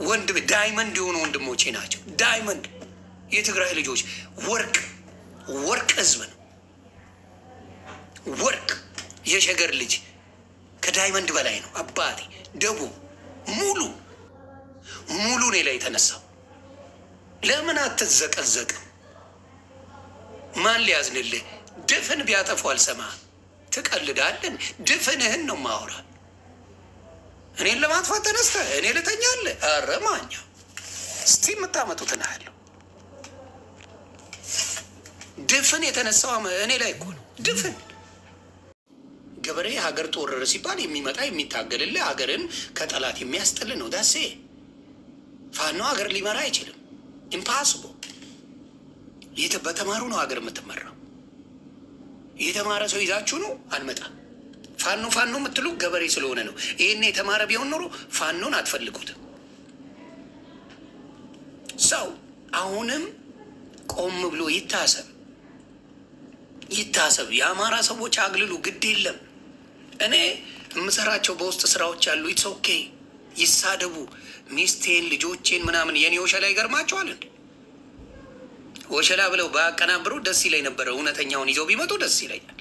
ወንድም ዳይመንድ የሆኑ ወንድሞቼ ናቸው። ዳይመንድ የትግራይ ልጆች ወርቅ ህዝብ ነው። ወርቅ የሸገር ልጅ ከዳይመንድ በላይ ነው። አባቴ ደቡብ ሙሉ እኔ ላይ የተነሳው ለምን አትዘቀዘቅም? ማን ሊያዝንልህ? ድፍን ቢያጠፉ አልሰማህም። ትቀልዳለን። ድፍንህን ነው ማውራ። እኔን ለማጥፋት ተነስተህ እኔ ልተኛለህ? ኧረ ማኛ እስቲ የምታመጡትን ያለው ድፍን የተነሳው እኔ ላይ እኮ ነው። ድፍን ገበሬ ሀገር ተወረረ ሲባል የሚመጣ የሚታገልልህ ሀገርን ከጠላት የሚያስጥል ነው። ዳሴ ፋኖ ሀገር ሊመራ አይችልም። ኢምፓስቦ በተማሩ ነው ሀገር የምትመራው። የተማረ ሰው ይዛችሁ ነው አንመጣም። ፋኖ የምትሉ ገበሬ ስለሆነ ነው። ይህን የተማረ ቢሆን ኖሮ ፋኖን አትፈልጉትም። ሰው አሁንም ቆም ብሎ ይታሰብ። የአማራ ሰዎች አግልሉ፣ ግድ የለም። እኔ የምሰራቸው በውስጥ ስራዎች ያሉ ኢትስ ኦኬ፣ ይሳደቡ። ሚስቴን ልጆቼን ምናምን የኔ ወሸላ ይገርማቸዋል እንዴ? ወሸላ ብለው በአቀናብሩ ደስ ይለኝ ነበረ። እውነተኛውን ይዘው ቢመጡ ደስ ይለኛል።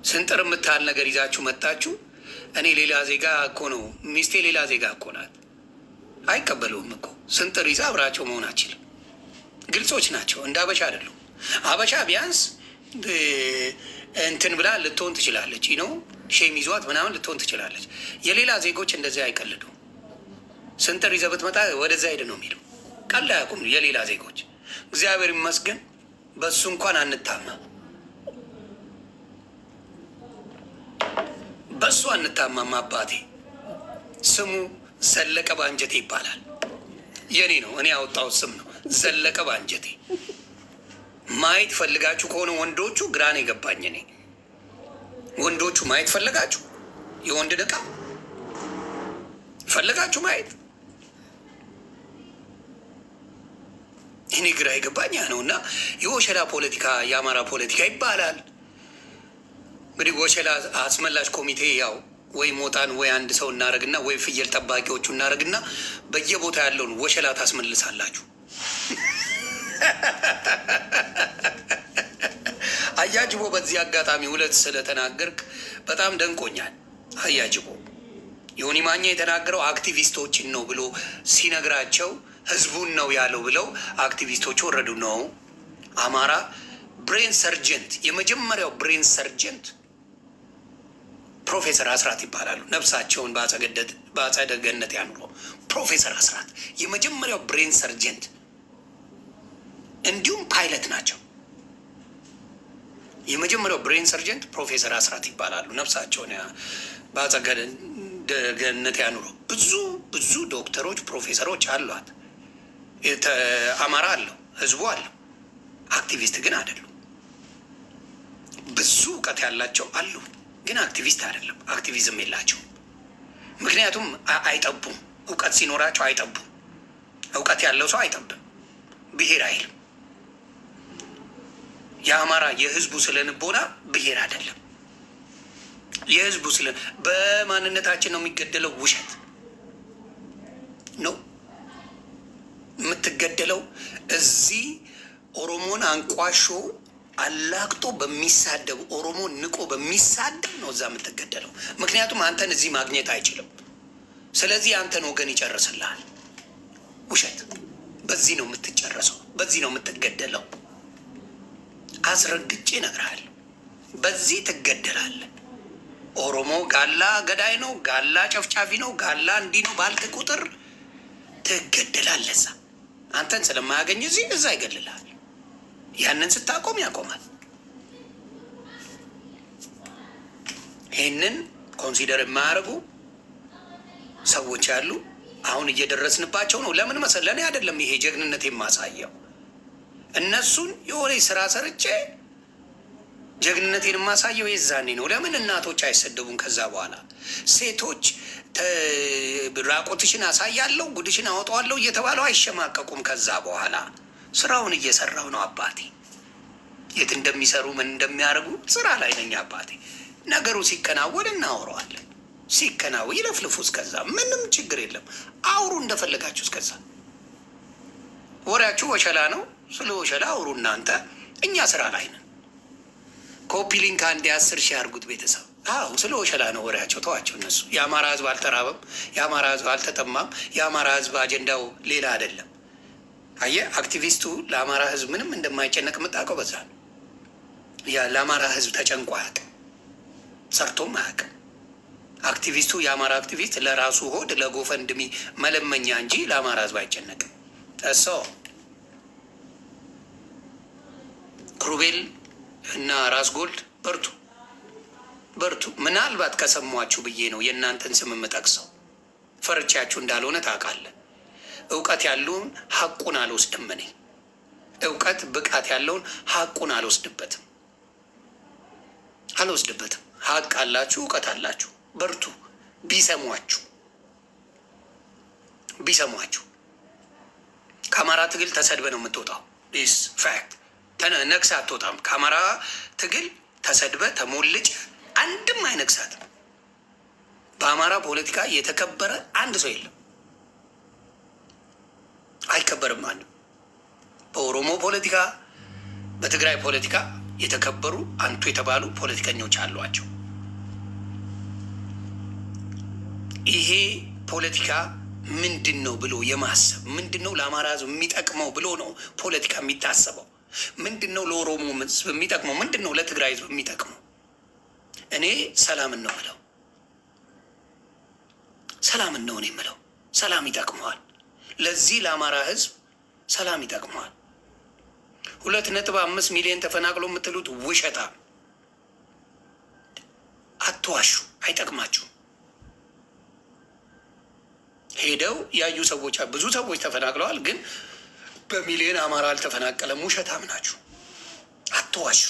ስንጥር የምታህል ነገር ይዛችሁ መጣችሁ። እኔ ሌላ ዜጋ እኮ ነው፣ ሚስቴ ሌላ ዜጋ እኮ ናት። አይቀበሉም እኮ ስንጥር ይዛ አብራቸው መሆን አችልም። ግልጾች ናቸው። እንደ አበሻ አይደሉም። አበሻ ቢያንስ እንትን ብላ ልትሆን ትችላለች ነው፣ ሼም ይዟት ምናምን ልትሆን ትችላለች። የሌላ ዜጎች እንደዚህ አይቀልዱ። ስንጥር ይዘህ ብትመጣ ወደዛ ሄድ ነው የሚለው። ቀልድ አያውቁም የሌላ ዜጎች። እግዚአብሔር ይመስገን በሱ እንኳን አንታማም፣ በሱ አንታማም። አባቴ ስሙ ዘለቀ ባንጀቴ ይባላል። የኔ ነው፣ እኔ ያወጣሁት ስም ነው። ዘለቀ ባንጀቴ። ማየት ፈልጋችሁ ከሆነ ወንዶቹ ግራን የገባኝ እኔ ወንዶቹ ማየት ፈልጋችሁ የወንድ ዕቃ ፈልጋችሁ ማየት እኔ ግራ የገባኝ ነው። እና የወሸላ ፖለቲካ የአማራ ፖለቲካ ይባላል። እንግዲህ ወሸላ አስመላሽ ኮሚቴ ያው ወይ ሞጣን ወይ አንድ ሰው እናደርግና ወይ ፍየል ጠባቂዎቹ እናደርግና በየቦታ ያለውን ወሸላ ታስመልሳላችሁ። አያጅቦ በዚህ አጋጣሚ ሁለት ስለተናገርክ በጣም ደንቆኛል። አያጅቦ ዮኒ ማኛ የተናገረው አክቲቪስቶችን ነው ብሎ ሲነግራቸው ህዝቡን ነው ያለው ብለው አክቲቪስቶች ወረዱ ነው። አማራ ብሬን ሰርጀንት፣ የመጀመሪያው ብሬን ሰርጀንት ፕሮፌሰር አስራት ይባላሉ። ነፍሳቸውን በአጸደ ገነት ያኑረው። ፕሮፌሰር አስራት የመጀመሪያው ብሬን ሰርጀንት እንዲሁም ፓይለት ናቸው። የመጀመሪያው ብሬን ሰርጀንት ፕሮፌሰር አስራት ይባላሉ። ነፍሳቸውን በአጸደ ገነት ያኑረው። ብዙ ዶክተሮች ፕሮፌሰሮች አሏት። አማራ አለው፣ ህዝቡ አለው። አክቲቪስት ግን አይደሉም። ብዙ እውቀት ያላቸው አሉ፣ ግን አክቲቪስት አይደለም። አክቲቪዝም የላቸውም። ምክንያቱም አይጠቡም። እውቀት ሲኖራቸው አይጠቡም። እውቀት ያለው ሰው አይጠብም፣ ብሄር አይልም። የአማራ የህዝቡ ስለንቦና ብሄር አይደለም። የህዝቡ በማንነታችን ነው የሚገደለው። ውሸት ነው የምትገደለው። እዚህ ኦሮሞን አንቋሾ አላቅጦ በሚሳደብ ኦሮሞ ንቆ በሚሳደብ ነው እዛ የምትገደለው። ምክንያቱም አንተን እዚህ ማግኘት አይችልም። ስለዚህ አንተን ወገን ይጨርስልሃል። ውሸት። በዚህ ነው የምትጨረሰው፣ በዚህ ነው የምትገደለው። አስረግጬ እነግርሃለሁ፣ በዚህ ትገደላለህ። ኦሮሞ ጋላ ገዳይ ነው፣ ጋላ ጨፍጫፊ ነው፣ ጋላ እንዲህ ነው ባልክ ቁጥር ትገደላለህ። እዛ አንተን ስለማያገኝ እዛ ይገልልሃል። ያንን ስታቆም ያቆማል። ይህንን ኮንሲደር የማያደርጉ ሰዎች ያሉ አሁን እየደረስንባቸው ነው። ለምን መሰለህ? ለእኔ አይደለም ይሄ ጀግንነት የማሳየው። እነሱን የሆነ ስራ ሰርቼ ጀግንነቴን የማሳየው የዛኔ ነው። ለምን እናቶች አይሰደቡም? ከዛ በኋላ ሴቶች ራቆትሽን አሳያለሁ ጉድሽን አወጣዋለሁ እየተባለው አይሸማቀቁም። ከዛ በኋላ ስራውን እየሰራው ነው አባቴ። የት እንደሚሰሩ ምን እንደሚያደርጉ ስራ ላይ ነኝ አባቴ። ነገሩ ሲከናወን እናወራዋለን። ሲከናው ይለፍልፉ። እስከዛ ምንም ችግር የለም። አውሩ እንደፈለጋችሁ። እስከዛ ወሬያችሁ ወሸላ ነው። ስለ ወሸላ አውሩ እናንተ። እኛ ስራ ላይ ነን። ኮፒ ሊንክ አንድ 10 ሺህ አድርጉት ቤተሰብ። አዎ ስለ ወሸላ ነው ወሬያቸው። ተዋቸው እነሱ። የአማራ ህዝብ አልተራበም። የአማራ ህዝብ አልተጠማም። የአማራ ህዝብ አጀንዳው ሌላ አይደለም። አየህ፣ አክቲቪስቱ ለአማራ ህዝብ ምንም እንደማይጨነቅ የምታውቀው በዛ ነው። ለአማራ ህዝብ ተጨንቆ አያውቅም፣ ሰርቶም አያውቅም። አክቲቪስቱ የአማራ አክቲቪስት ለራሱ ሆድ ለጎፈንድሚ መለመኛ እንጂ ለአማራ ህዝብ አይጨነቅም። እሶ ክሩቤል እና ራስ ጎልድ በርቱ በርቱ። ምናልባት ከሰሟችሁ ብዬ ነው የእናንተን ስም የምጠቅሰው። ፈርቻችሁ እንዳልሆነ ታውቃለህ። እውቀት ያለውን ሀቁን አልወስድም። እኔ እውቀት ብቃት ያለውን ሀቁን አልወስድበትም። ሀቅ አላችሁ፣ እውቀት አላችሁ። በርቱ። ቢሰሟችሁ ከአማራ ትግል ተሰድበ ነው የምትወጣው። ስ ፋክት ነቅሳ አትወጣም። ከአማራ ትግል ተሰድበ ተሞልጭ አንድም አይነቅሳትም። በአማራ ፖለቲካ የተከበረ አንድ ሰው የለም። አይከበርም አንዱ። በኦሮሞ ፖለቲካ፣ በትግራይ ፖለቲካ የተከበሩ አንቱ የተባሉ ፖለቲከኞች አሏቸው። ይሄ ፖለቲካ ምንድን ነው ብሎ የማሰብ ምንድን ነው ለአማራ ህዝብ የሚጠቅመው ብሎ ነው ፖለቲካ የሚታሰበው። ምንድን ነው ለኦሮሞ ህዝብ የሚጠቅመው? ምንድን ነው ለትግራይ ህዝብ የሚጠቅመው? እኔ ሰላምን ነው ምለው። ሰላምን ነው እኔ ምለው። ሰላም ይጠቅመዋል። ለዚህ ለአማራ ህዝብ ሰላም ይጠቅመዋል። 2.5 ሚሊዮን ተፈናቅሎ የምትሉት ውሸታ፣ አትዋሹ። አይጠቅማችሁ። ሄደው ያዩ ሰዎች ብዙ ሰዎች ተፈናቅለዋል፣ ግን በሚሊዮን አማራ አልተፈናቀለም። ውሸታም ናችሁ። አትዋሹ።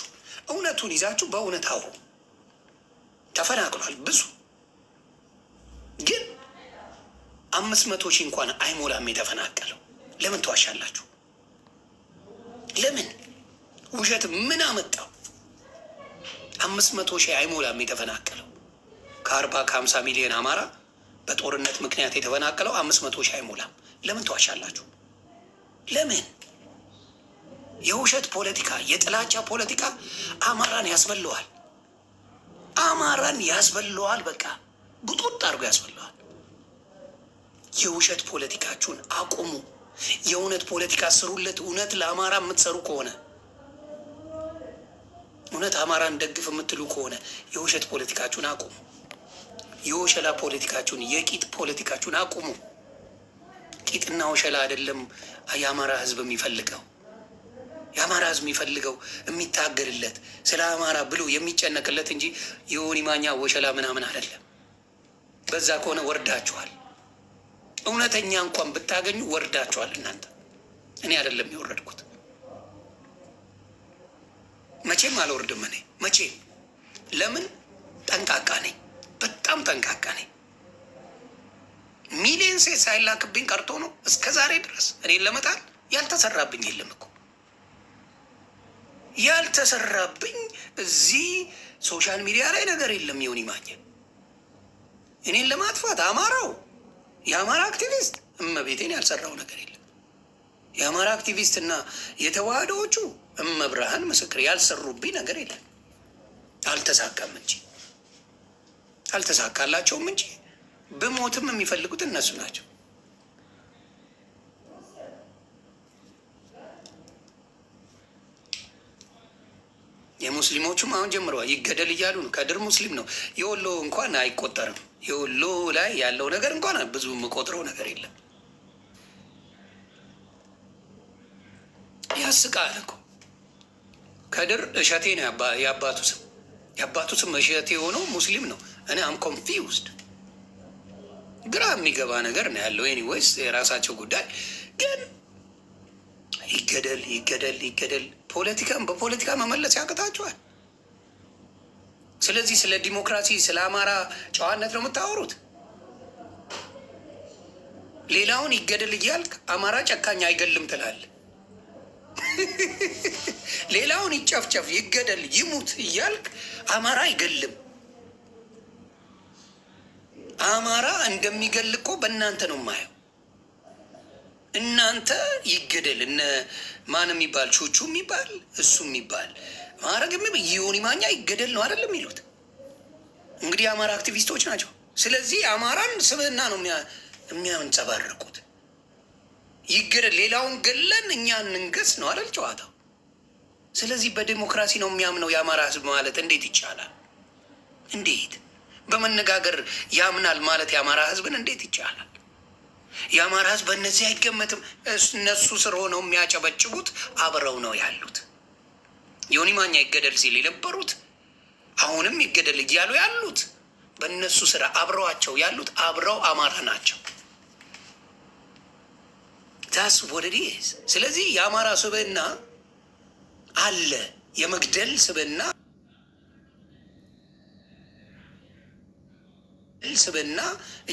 እውነቱን ይዛችሁ በእውነት አውሩ። ተፈናቅሏል ብዙ፣ ግን 500 ሺህ እንኳን አይሞላም የተፈናቀለው። ለምን ተዋሻላችሁ? ለምን? ውሸት ምን አመጣው? 500 ሺህ አይሞላም የተፈናቀለው። ከ40-50 ሚሊዮን አማራ በጦርነት ምክንያት የተፈናቀለው 500 ሺህ አይሞላም። ለምን ተዋሻላችሁ? ለምን? የውሸት ፖለቲካ፣ የጥላቻ ፖለቲካ አማራን ያስበለዋል። አማራን ያስበለዋል። በቃ ቡጡጥ አድርጎ ያስበለዋል። የውሸት ፖለቲካችሁን አቁሙ። የእውነት ፖለቲካ ስሩለት። እውነት ለአማራ የምትሰሩ ከሆነ፣ እውነት አማራን ደግፍ የምትሉ ከሆነ የውሸት ፖለቲካችሁን አቁሙ። የወሸላ ፖለቲካችሁን፣ የቂጥ ፖለቲካችሁን አቁሙ። ቂጥና ወሸላ አይደለም የአማራ ህዝብ የሚፈልገው። የአማራ ህዝብ የሚፈልገው የሚታገልለት ስለ አማራ ብሎ የሚጨነቅለት እንጂ የሆኒ ማኛ ወሸላ ምናምን አይደለም። በዛ ከሆነ ወርዳችኋል። እውነተኛ እንኳን ብታገኙ ወርዳችኋል እናንተ። እኔ አይደለም የወረድኩት። መቼም አልወርድም እኔ መቼም። ለምን? ጠንቃቃ ነኝ። በጣም ጠንቃቃ ነኝ። ሚሊዮን ሴት ሳይላክብኝ ቀርቶ ነው እስከ ዛሬ ድረስ እኔን ለመጣል። ያልተሰራብኝ የለም እኮ ያልተሰራብኝ እዚህ ሶሻል ሚዲያ ላይ ነገር የለም። የሆኒ ማኛ እኔን ለማጥፋት አማራው የአማራ አክቲቪስት እመቤቴን ያልሰራው ነገር የለም። የአማራ አክቲቪስት እና የተዋህዶዎቹ እመብርሃን ምስክር ያልሰሩብኝ ነገር የለም። አልተሳካም እንጂ አልተሳካላቸውም እንጂ ብሞትም የሚፈልጉት እነሱ ናቸው። የሙስሊሞቹም አሁን ጀምረዋል። ይገደል እያሉ ነው። ከድር ሙስሊም ነው። የወሎ እንኳን አይቆጠርም። የወሎ ላይ ያለው ነገር እንኳን ብዙ የምቆጥረው ነገር የለም። ያስቃል እኮ ከድር እሸቴ ነው የአባቱ ስም። የአባቱ ስም እሸቴ የሆነው ሙስሊም ነው። እኔ አም ኮንፊውዝድ፣ ግራ የሚገባ ነገር ነው ያለው። ኤኒዌይስ የራሳቸው ጉዳይ። ግን ይገደል ይገደል ይገደል። ፖለቲካን በፖለቲካ መመለስ ያቅታችኋል። ስለዚህ ስለ ዲሞክራሲ ስለ አማራ ጨዋነት ነው የምታወሩት። ሌላውን ይገደል እያልክ አማራ ጨካኝ አይገልም ትላለህ። ሌላውን ይጨፍጨፍ ይገደል ይሙት እያልክ አማራ አይገልም። አማራ እንደሚገል እኮ በእናንተ ነው የማየው። እናንተ ይገደል እነ ማን የሚባል ቹቹ የሚባል እሱ የሚባል ማረግ ዮኒ ማኛ ይገደል ነው አይደለም የሚሉት። እንግዲህ የአማራ አክቲቪስቶች ናቸው። ስለዚህ አማራን ስብዕና ነው የሚያንጸባርቁት። ይገደል፣ ሌላውን ገለን እኛ እንንገስ ነው አይደል ጨዋታው። ስለዚህ በዲሞክራሲ ነው የሚያምነው የአማራ ህዝብ ማለት እንዴት ይቻላል? እንዴት በመነጋገር ያምናል ማለት የአማራ ህዝብን እንዴት ይቻላል? የአማራ ህዝብ በእነዚህ አይገመትም። እነሱ ስር ሆነው የሚያጨበጭቡት አብረው ነው ያሉት። ዮኒ ማኛ ይገደል ሲል የነበሩት አሁንም ይገደል እያሉ ያሉት በእነሱ ስራ አብረዋቸው ያሉት አብረው አማራ ናቸው። ታስ ወደዲ። ስለዚህ የአማራ ስብዕና አለ፣ የመግደል ስብዕና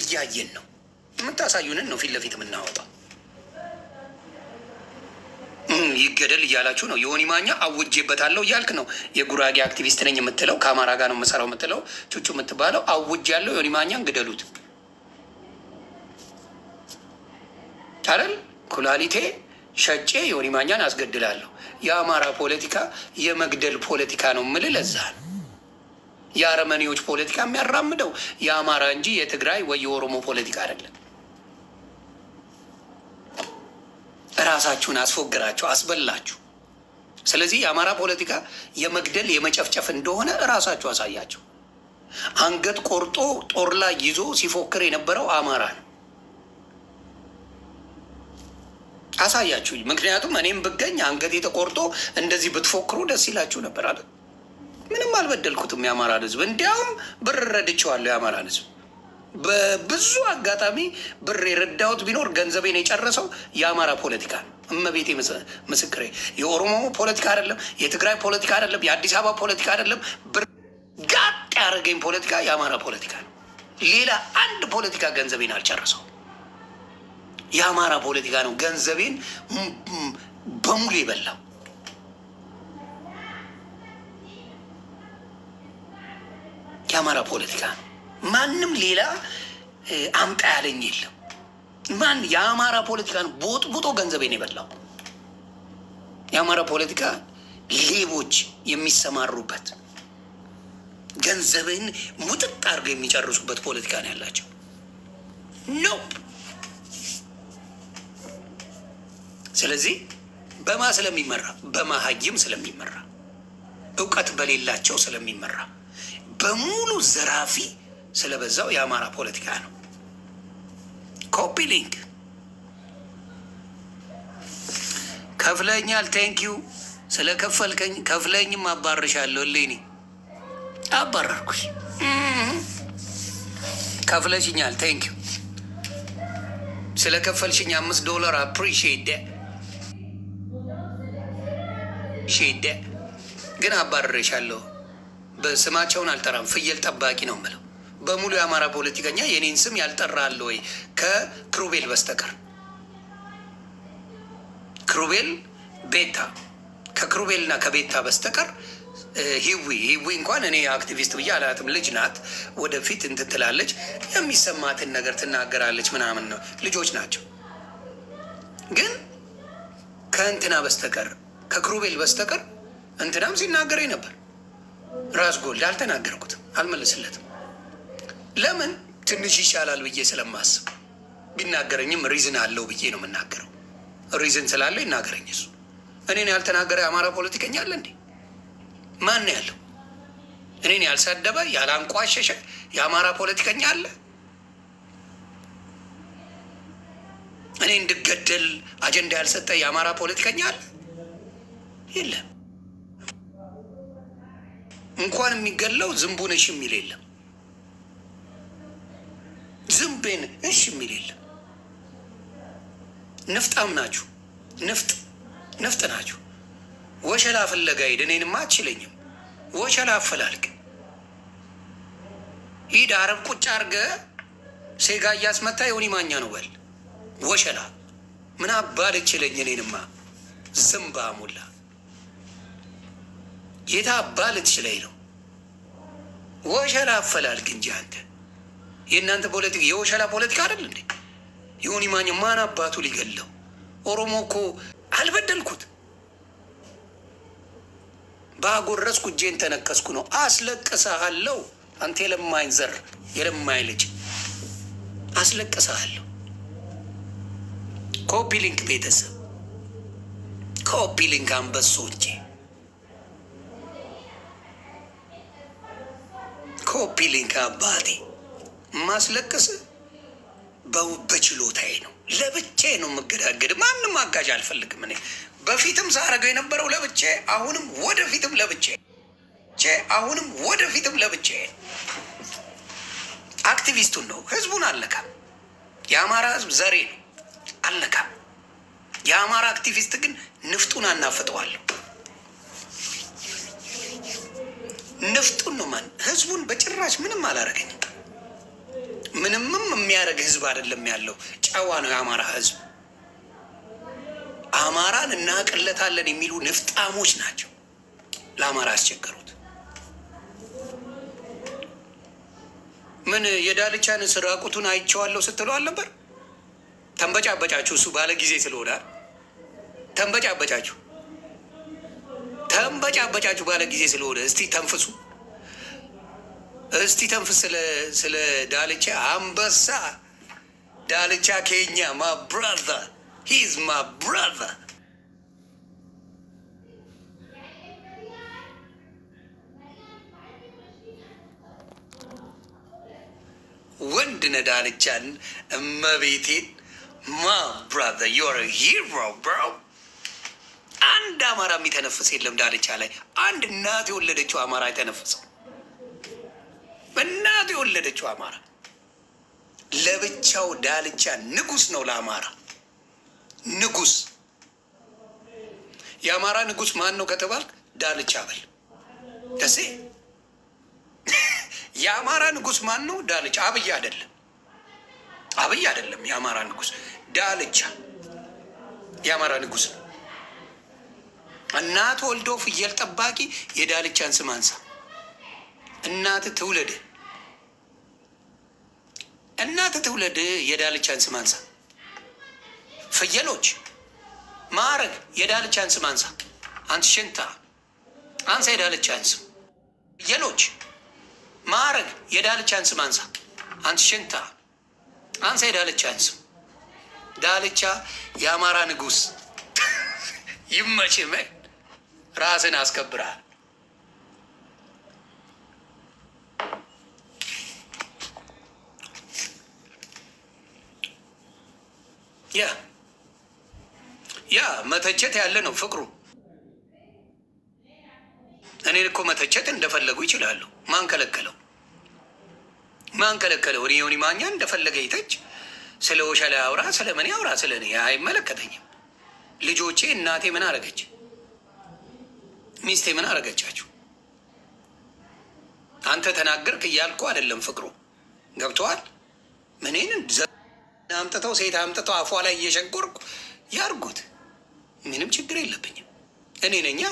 እያየን ነው። የምታሳዩንን ነው ፊት ለፊት የምናወጣው። ይገደል እያላችሁ ነው። ዮኒ ማኛ አውጄበታለሁ እያልክ ነው። የጉራጌ አክቲቪስት ነኝ የምትለው ከአማራ ጋር ነው የምሰራው የምትለው ቹቹ የምትባለው አውጅ ያለው ዮኒ ማኛን ግደሉት አይደል? ኩላሊቴ ሸጬ ዮኒ ማኛን አስገድላለሁ። የአማራ ፖለቲካ የመግደል ፖለቲካ ነው የምልህ ለዛ ነው። የአረመኔዎች ፖለቲካ የሚያራምደው የአማራ እንጂ የትግራይ ወይ የኦሮሞ ፖለቲካ አይደለም። ራሳችሁን አስፎግራችሁ አስበላችሁ። ስለዚህ የአማራ ፖለቲካ የመግደል የመጨፍጨፍ እንደሆነ ራሳችሁ አሳያቸው። አንገት ቆርጦ ጦር ላይ ይዞ ሲፎክር የነበረው አማራ ነው። አሳያችሁ። ምክንያቱም እኔም ብገኝ አንገት የተቆርጦ እንደዚህ ብትፎክሩ ደስ ይላችሁ ነበር አይደል? ምንም አልበደልኩትም የአማራን ህዝብ። እንዲያውም ብር ረድቼዋለሁ የአማራን ህዝብ። በብዙ አጋጣሚ ብር የረዳሁት ቢኖር ገንዘቤን የጨረሰው የአማራ ፖለቲካ ነው። እመቤቴ ምስክሬ። የኦሮሞ ፖለቲካ አይደለም፣ የትግራይ ፖለቲካ አይደለም፣ የአዲስ አበባ ፖለቲካ አይደለም። ብር ጋጥ ያደረገኝ ፖለቲካ የአማራ ፖለቲካ ነው። ሌላ አንድ ፖለቲካ ገንዘቤን አልጨረሰው። የአማራ ፖለቲካ ነው ገንዘቤን በሙሉ የበላው። የአማራ ፖለቲካ ነው። ማንም ሌላ አምጣ ያለኝ የለም። ማን የአማራ ፖለቲካ ነው ቦጥቡጦ ገንዘቤን የበላው። የአማራ ፖለቲካ ሌቦች የሚሰማሩበት ገንዘብን ሙጥጥ አድርገው የሚጨርሱበት ፖለቲካ ነው ያላቸው። ኖ ስለዚህ በማ ስለሚመራ በማሀይም ስለሚመራ እውቀት በሌላቸው ስለሚመራ በሙሉ ዘራፊ ስለበዛው የአማራ ፖለቲካ ነው። ኮፒ ሊንክ ከፍለኛል። ቴንኪዩ ስለከፈልከኝ። ከፍለኝም አባርሻለሁ። ሌኒ አባረርኩሽ። ከፍለሽኛል። ቴንኪዩ ስለከፈልሽኝ $5 አፕሪሺየት ሼደ ግን አባረርሻለሁ። በስማቸውን አልጠራም። ፍየል ጠባቂ ነው የምለው። በሙሉ የአማራ ፖለቲከኛ የኔን ስም ያልጠራል ወይ ከክሩቤል በስተቀር? ክሩቤል ቤታ፣ ከክሩቤልና ከቤታ በስተቀር ሂዊ እንኳን እኔ አክቲቪስት ብዬ አላትም። ልጅ ናት፣ ወደፊት እንትትላለች፣ የሚሰማትን ነገር ትናገራለች ምናምን ነው። ልጆች ናቸው። ግን ከእንትና በስተቀር ከክሩቤል በስተቀር እንትናም ሲናገረኝ ነበር። ራስ ጎልድ አልተናገርኩትም፣ አልመልስለትም። ለምን? ትንሽ ይሻላል ብዬ ስለማስብ። ቢናገረኝም ሪዝን አለው ብዬ ነው የምናገረው። ሪዝን ስላለው ይናገረኝ እሱ። እኔን ያልተናገረ የአማራ ፖለቲከኛ አለ እንዴ? ማን ነው ያለው? እኔን ያልሰደበ ያላንቋሸሸ የአማራ ፖለቲከኛ አለ? እኔ እንድገደል አጀንዳ ያልሰጠ የአማራ ፖለቲከኛ አለ? የለም። እንኳን የሚገለው ዝንቡን እሺ የሚል የለም። ዝንቤን እሺ የሚል የለም። ንፍጣም ናችሁ። ንፍጥ ናችሁ። ወሸላ ፍለጋ ሂድ። እኔንማ አትችለኝም። ወሸላ አፈላልግ ሂድ። አረብ ቁጭ አርገ ሴጋ እያስመታ ዮኒ ማኛ ነው በል። ወሸላ ምን አባል ችለኝ። እኔንማ ዝምባ ሙላ የታ አባል ትችለኝ ነው። ወሸላ አፈላልግ እንጂ አንተ የእናንተ ፖለቲካ የወሸላ ፖለቲካ አይደል እንዴ? ዮኒ ማኛ ማን አባቱ ሊገለው? ኦሮሞ እኮ አልበደልኩት፣ ባጎረስኩ እጄን ተነከስኩ ነው። አስለቅሰሃለሁ አንተ የለማኝ ዘር የለማኝ ልጅ አስለቅሰሃለሁ። ኮፒ ሊንክ ቤተሰብ፣ ኮፒ ሊንክ አንበሶቼ፣ ኮፒ ሊንክ አባቴ። ማስለቅስ በችሎታዬ ነው፣ ለብቻዬ ነው የምገዳገድ። ማንም አጋዥ አልፈልግም። እኔ በፊትም ሳረገው የነበረው ለብቻዬ፣ አሁንም ወደፊትም ለብቻዬ፣ አሁንም ወደፊትም ለብቻዬ። አክቲቪስቱን ነው፣ ህዝቡን አልነካም። የአማራ ህዝብ ዘሬ ነው፣ አልነካም። የአማራ አክቲቪስት ግን ንፍጡን አናፍጠዋለሁ። ንፍጡን ነው ማን ህዝቡን በጭራሽ ምንም አላረገኝም። ምንምም የሚያደርግ ህዝብ አይደለም ያለው፣ ጨዋ ነው የአማራ ህዝብ። አማራን እናቅለታለን የሚሉ ንፍጣሞች ናቸው ለአማራ ያስቸገሩት። ምን የዳልቻን ስራቁቱን አይቼዋለሁ ስትለው አልነበር? ተንበጫበጫችሁ። እሱ ባለ ጊዜ ስለሆነ ተንበጫበጫችሁ ባለ ጊዜ ስለሆነ። እስቲ ተንፍሱ፣ እስቲ ተንፍስ። ስለ ዳልቻ አንበሳ ዳልቻ ኬኛ ማ ብራዘር ሂዝ ማ ብራዘር። ወንድ ነህ ዳልቻን እመቤቴን ማ ብራዘር ዩር ሂሮ ብሮ። አንድ አማራ የሚተነፍስ የለም ዳልቻ ላይ። አንድ እናት የወለደችው አማራ አይተነፍስም። እናት የወለደችው አማራ ለብቻው። ዳልቻ ንጉስ ነው ለአማራ ንጉስ። የአማራ ንጉስ ማን ነው ከተባልክ ዳልቻ በል ደሴ። የአማራ ንጉስ ማን ነው? ዳልቻ። አብይ አይደለም፣ አብይ አይደለም። የአማራ ንጉስ ዳልቻ የአማራ ንጉስ ነው። እናት ወልዶ ፍየል ጠባቂ የዳልቻን ስም አንሳ። እናት ትውለድ፣ እናት ትውለድ፣ የዳልቻን ስም አንሳ። ፍየሎች ማረግ የዳልቻን ስም አንሳ። አንተ ሽንታ አንሳ የዳልቻን ስም። ፍየሎች ማረግ የዳልቻን ስም አንሳ። አንተ ሽንታ አንሳ የዳልቻን ስም። ዳልቻ የአማራ ንጉስ ይመችህ። ራስን አስከብራል። ያ መተቸት ያለ ነው ፍቅሩ። እኔን እኮ መተቸት እንደፈለጉ ይችላሉ። ማን ከለከለው? ማን ከለከለው? እኔ ዮኒ ማኛ እንደፈለገ ይተች። ስለ ወሸላ አውራ፣ ስለ ምን አውራ፣ ስለ እኔ አይመለከተኝም። ልጆቼ እናቴ ምን አረገች? ሚስቴ ምን አረገቻችሁ? አንተ ተናገርክ እያልኩ አይደለም ፍቅሩ። ገብተዋል። ምንን አምጥተው ሴት አምጥተው አፏ ላይ እየሸጎርኩ ያርጉት። ምንም ችግር የለብኝም። እኔ ነኛ።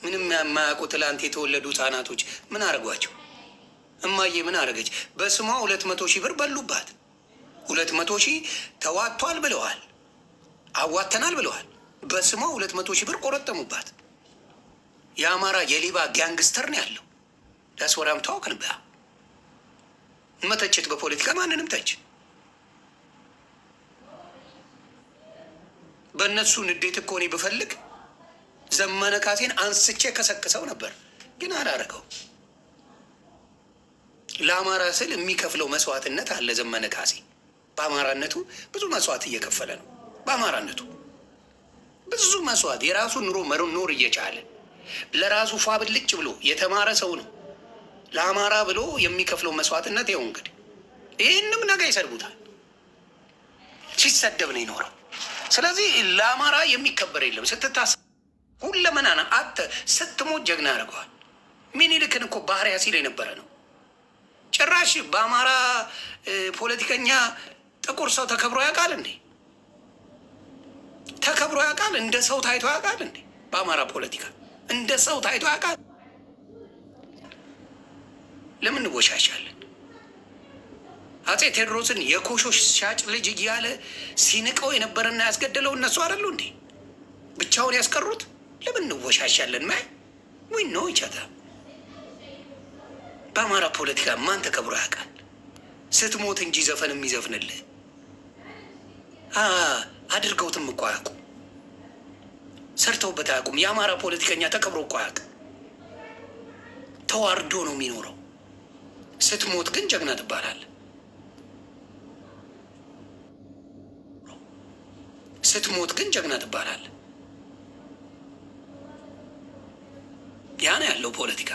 ምንም የማያውቁ ትላንት የተወለዱ ህጻናቶች ምን አረጓቸው? እማዬ ምን አረገች? በስሟ 200,000 ብር በሉባት። 200,000 ተዋጥቷል ብለዋል፣ አዋተናል ብለዋል። በስሟ 200,000 ብር ቆረጠሙባት። የአማራ የሌባ ጋንግስተር ነው ያለው። ዳስወራም ታውቅን በያ መተቸት በፖለቲካ ማንንም ተች። በእነሱ ንዴት እኮ እኔ ብፈልግ ዘመነ ካሴን አንስቼ ከሰክሰው ነበር፣ ግን አላረገው። ለአማራ ስል የሚከፍለው መስዋዕትነት አለ። ዘመነ ካሴ በአማራነቱ ብዙ መስዋዕት እየከፈለ ነው። በአማራነቱ ብዙ መስዋዕት፣ የራሱን ኑሮ መኖር እየቻለ ለራሱ ፏብልጭ ብሎ የተማረ ሰው ነው። ለአማራ ብሎ የሚከፍለው መስዋዕትነት ይኸው እንግዲህ። ይህንም ነገ ይሰድቡታል። ሲሰደብ ነው ይኖረው። ስለዚህ ለአማራ የሚከበር የለም። ስትታስ ሁለመናና አተ ስትሞት ጀግና ያደርገዋል። ሚኒልክን እኮ ባህሪያ ሲል የነበረ ነው። ጭራሽ በአማራ ፖለቲከኛ ጥቁር ሰው ተከብሮ ያውቃል እንዴ? ተከብሮ ያውቃል? እንደ ሰው ታይቶ ያውቃል እንዴ? በአማራ ፖለቲካ እንደ ሰው ታይቶ ያውቃል? ለምን እንወሻሻለን? አጼ ቴዎድሮስን የኮሾሽ ሻጭ ልጅ እያለ ሲንቀው የነበረና ያስገደለው እነሱ አይደሉ እንዴ? ብቻውን ያስቀሩት። ለምን እንወሻሻለን? ዊ ነው ይቻታ። በአማራ ፖለቲካ ማን ተከብሮ ያውቃል? ስትሞት እንጂ ዘፈን የሚዘፍንልህ አድርገውትም እኮ አያውቁም። ሰርተውበት አያውቁም። የአማራ ፖለቲከኛ ተከብሮ እኮ አያውቅም። ተዋርዶ ነው የሚኖረው። ስትሞት ግን ጀግና ትባላለህ። ስትሞት ግን ጀግና ትባላለህ። ያ ነው ያለው ፖለቲካ።